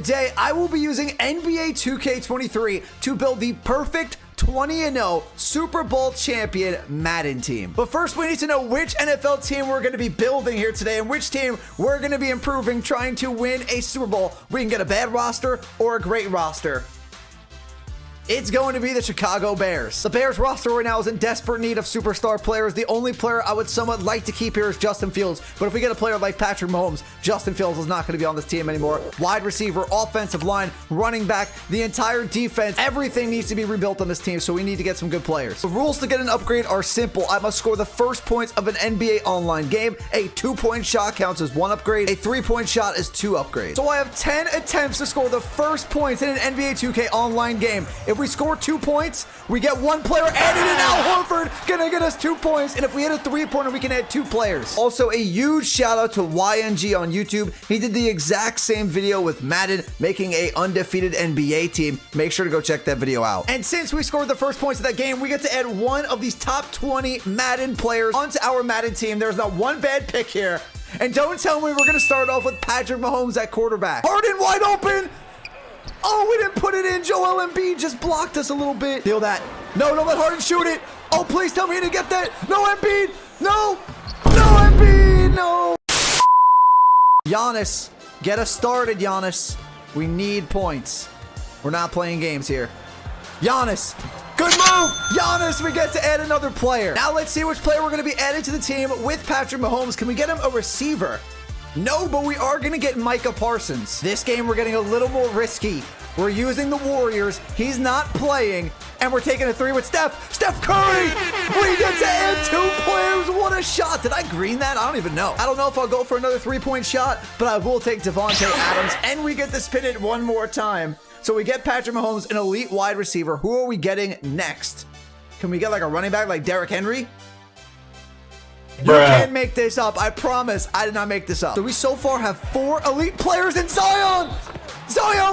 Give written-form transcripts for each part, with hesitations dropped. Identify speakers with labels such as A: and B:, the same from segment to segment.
A: today I will be using NBA 2K23 to build the perfect 20-0 Super Bowl champion Madden team. But first, we need to know which NFL team we're going to be building here today and which team we're going to be improving, trying to win a Super Bowl. We can get a bad roster or a great roster. It's going to be the Chicago Bears. The Bears roster right now is in desperate need of superstar players. The only player I would somewhat like to keep here is Justin Fields. But if we get a player like Patrick Mahomes, Justin Fields is not going to be on this team anymore. Wide receiver, offensive line, running back, the entire defense, everything needs to be rebuilt on this team, so we need to get some good players. The rules to get an upgrade are simple. I must score the first points of an NBA online game. A 2-point shot counts as 1 upgrade. A 3-point shot is 2 upgrades. So I have 10 attempts to score the first points in an NBA 2K online game. If we score 2 points, we get 1 player added in. Al Horford gonna get us 2 points, and if we hit a 3-pointer, we can add 2 players. Also, a huge shout out to YNG on YouTube. He did the exact same video with Madden, making a undefeated NBA team. Make sure to go check that video out. And since we scored the first points of that game, we get to add one of these top 20 Madden players onto our Madden team. There's not one bad pick here. And don't tell me we're gonna start off with Patrick Mahomes at quarterback. Harden wide open. Oh, we didn't put it in. Joel Embiid just blocked us a little bit. Feel that. No, don't let Harden shoot it. Oh, please tell me he didn't get that. No, Embiid. No. No, Embiid. No. Giannis. Get us started, Giannis. We need points. We're not playing games here. Giannis. Good move. Giannis, we get to add another player. Now let's see which player we're going to be adding to the team with Patrick Mahomes. Can we get him a receiver? No, but we are going to get Micah Parsons. This game, we're getting a little more risky. We're using the Warriors. He's not playing. And we're taking a 3 with Steph. Steph Curry! We get to add 2 players. What a shot. Did I green that? I don't even know. I don't know if I'll go for another 3-point shot, but I will take DAVANTAE Adams. And we get to spin it one more time. So we get Patrick Mahomes, an elite wide receiver. Who are we getting next? Can we get like a running back like Derrick Henry? You can't make this up. I promise I did not make this up. So we so far have 4 elite players in Zion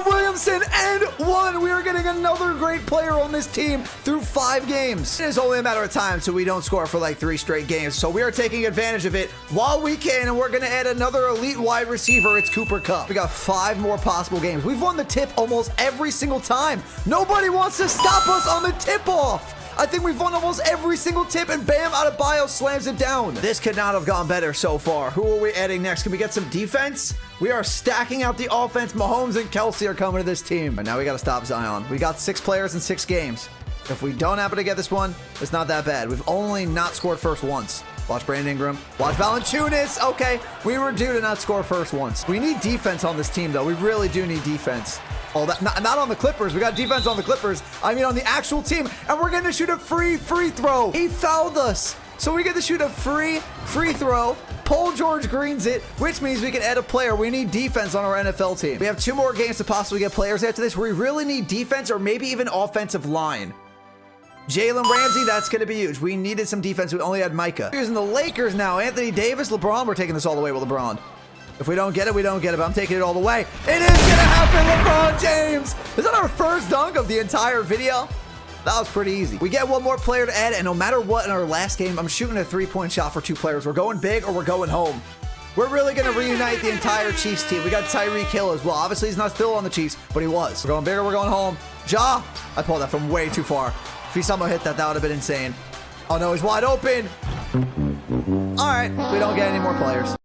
A: Williamson and 1. We are getting another great player on this team through 5 games. It is only a matter of time so we don't score for like 3 straight games. So we are taking advantage of it while we can, and we're going to add another elite wide receiver. It's KUPP. We got 5 more possible games. We've won the tip almost every single time. Nobody wants to stop us on the tip-off. I think we've won almost every single tip, and bam, Adebayo slams it down. This could not have gone better so far. Who are we adding next? Can we get some defense? We are stacking out the offense. Mahomes and Kelsey are coming to this team. But now we got to stop Zion. We got 6 players in 6 games. If we don't happen to get this one, it's not that bad. We've only not scored first once. Watch Brandon Ingram. Watch Valanciunas. Okay, we were due to not score first once. We need defense on this team, though. We really do need defense. Oh, that not on the Clippers. We got defense on the Clippers. I mean, on the actual team. And we're going to shoot a free throw. He fouled us. So we get to shoot a free throw. Paul George greens it, which means we can add a player. We need defense on our NFL team. We have 2 more games to possibly get players after this. We really need defense or maybe even offensive line. Jalen Ramsey, that's going to be huge. We needed some defense. We only had Micah. Here's in the Lakers now. Anthony Davis, LeBron. We're taking this all the way with LeBron. If we don't get it, we don't get it, but I'm taking it all the way. It is going to happen, LeBron James. Is that our first dunk of the entire video? That was pretty easy. We get 1 more player to add, and no matter what in our last game, I'm shooting a 3-point shot for 2 players. We're going big or we're going home. We're really going to reunite the entire Chiefs team. We got Tyreek Hill as well. Obviously, he's not still on the Chiefs, but he was. We're going big or we're going home. Ja. I pulled that from way too far. If he somehow hit that, that would have been insane. Oh, no, he's wide open. All right, we don't get any more players.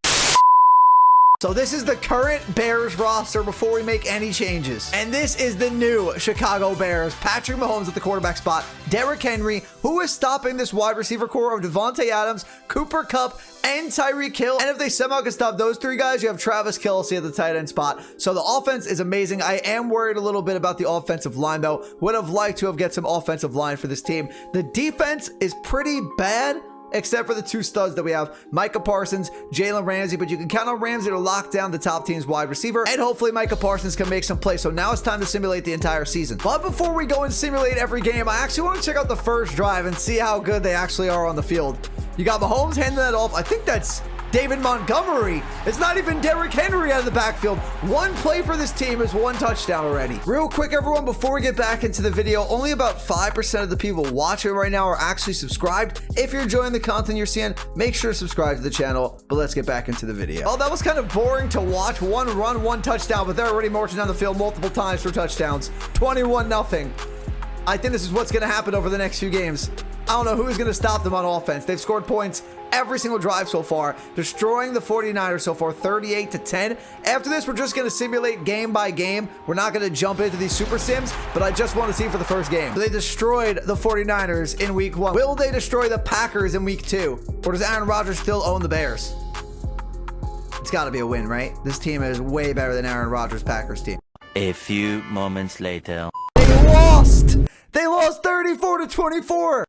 A: So this is the current Bears roster before we make any changes. And this is the new Chicago Bears. Patrick Mahomes at the quarterback spot. Derrick Henry, who is stopping this wide receiver core of DAVANTAE Adams, KUPP, and Tyreek Hill. And if they somehow can stop those 3 guys, you have Travis Kelce at the tight end spot. So the offense is amazing. I am worried a little bit about the offensive line, though. Would have liked to have get some offensive line for this team. The defense is pretty bad, except for the 2 studs that we have, Micah Parsons, Jalen Ramsey, but you can count on Ramsey to lock down the top team's wide receiver, and hopefully Micah Parsons can make some plays. So now it's time to simulate the entire season. But before we go and simulate every game, I actually want to check out the first drive and see how good they actually are on the field. You got Mahomes handing that off. I think that's David Montgomery. It's not even Derrick Henry out of the backfield. One play for this team is 1 touchdown already. Real quick, everyone, before we get back into the video, only about 5% of the people watching right now are actually subscribed. If you're enjoying the content you're seeing, make sure to subscribe to the channel. But let's get back into the video. Well, that was kind of boring to watch. 1 run, 1 touchdown, but they're already marching down the field multiple times for touchdowns. 21-0. I think this is what's going to happen over the next few games. I don't know who's going to stop them on offense. They've scored points every single drive so far, destroying the 49ers so far, 38-10. After this, we're just going to simulate game by game. We're not going to jump into these super sims, but I just want to see for the first game. So they destroyed the 49ers in week 1. Will they destroy the Packers in week 2? Or does Aaron Rodgers still own the Bears? It's got to be a win, right? This team is way better than Aaron Rodgers' Packers team.
B: A few moments later.
A: They lost! They lost 34-24!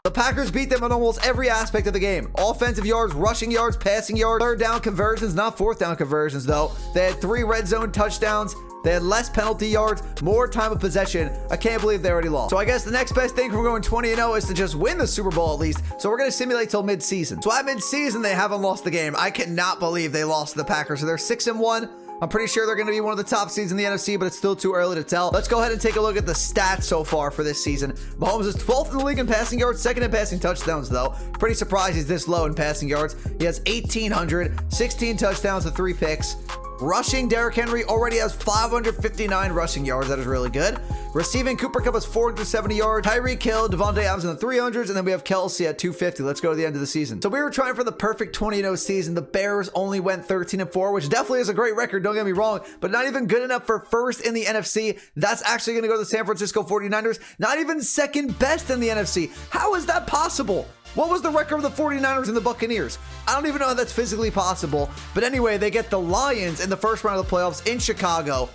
A: The Packers beat them in almost every aspect of the game. Offensive yards, rushing yards, passing yards, third down conversions, not fourth down conversions though. They had 3 red zone touchdowns. They had less penalty yards, more time of possession. I can't believe they already lost. So I guess the next best thing from going 20-0 is to just win the Super Bowl at least. So we're going to simulate till mid-season. So at mid-season, they haven't lost the game. I cannot believe they lost to the Packers. So they're 6-1. I'm pretty sure they're going to be one of the top seeds in the NFC, but it's still too early to tell. Let's go ahead and take a look at the stats so far for this season. Mahomes is 12th in the league in passing yards, 2nd in passing touchdowns, though. Pretty surprised he's this low in passing yards. He has 1,800, 16 touchdowns and 3 picks. Rushing, Derrick Henry already has 559 rushing yards. That is really good. Receiving, Cooper Kupp has 470 yards. Tyreek Hill, DAVANTAE Adams in the 300s, and then we have Kelsey at 250. Let's go to the end of the season. So we were trying for the perfect 20-0 season. The Bears only went 13-4, which definitely is a great record. Don't get me wrong, but not even good enough for first in the NFC. That's actually going to go to the San Francisco 49ers. Not even second best in the NFC. How is that possible? What was the record of the 49ers and the Buccaneers? I don't even know how that's physically possible. But anyway, they get the Lions in the first round of the playoffs in Chicago.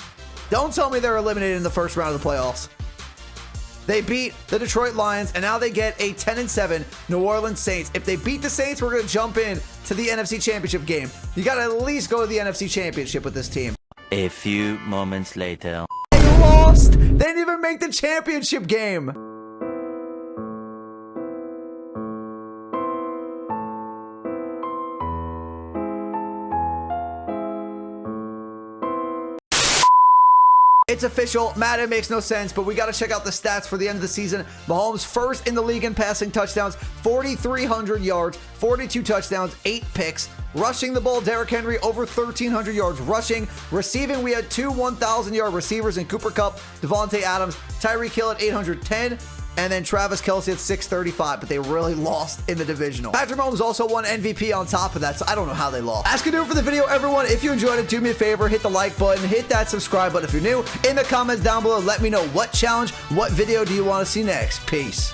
A: Don't tell me they're eliminated in the first round of the playoffs. They beat the Detroit Lions, and now they get a 10-7 New Orleans Saints. If they beat the Saints, we're going to jump in to the NFC Championship game. You got to at least go to the NFC Championship with this team.
B: A few moments later.
A: They lost. They didn't even make the championship game. It's official. Madden makes no sense, but we got to check out the stats for the end of the season. Mahomes first in the league in passing touchdowns, 4,300 yards, 42 touchdowns, 8 picks. Rushing the ball, Derrick Henry over 1,300 yards rushing. Receiving, we had 2 1,000-yard receivers in Cooper Kupp, DAVANTAE Adams, Tyreek Hill at 810. And then Travis Kelce at 635, but they really lost in the divisional. Patrick Mahomes also won MVP on top of that, so I don't know how they lost. That's gonna do it for the video, everyone. If you enjoyed it, do me a favor, hit the like button, hit that subscribe button if you're new. In the comments down below, let me know what challenge, what video do you want to see next. Peace.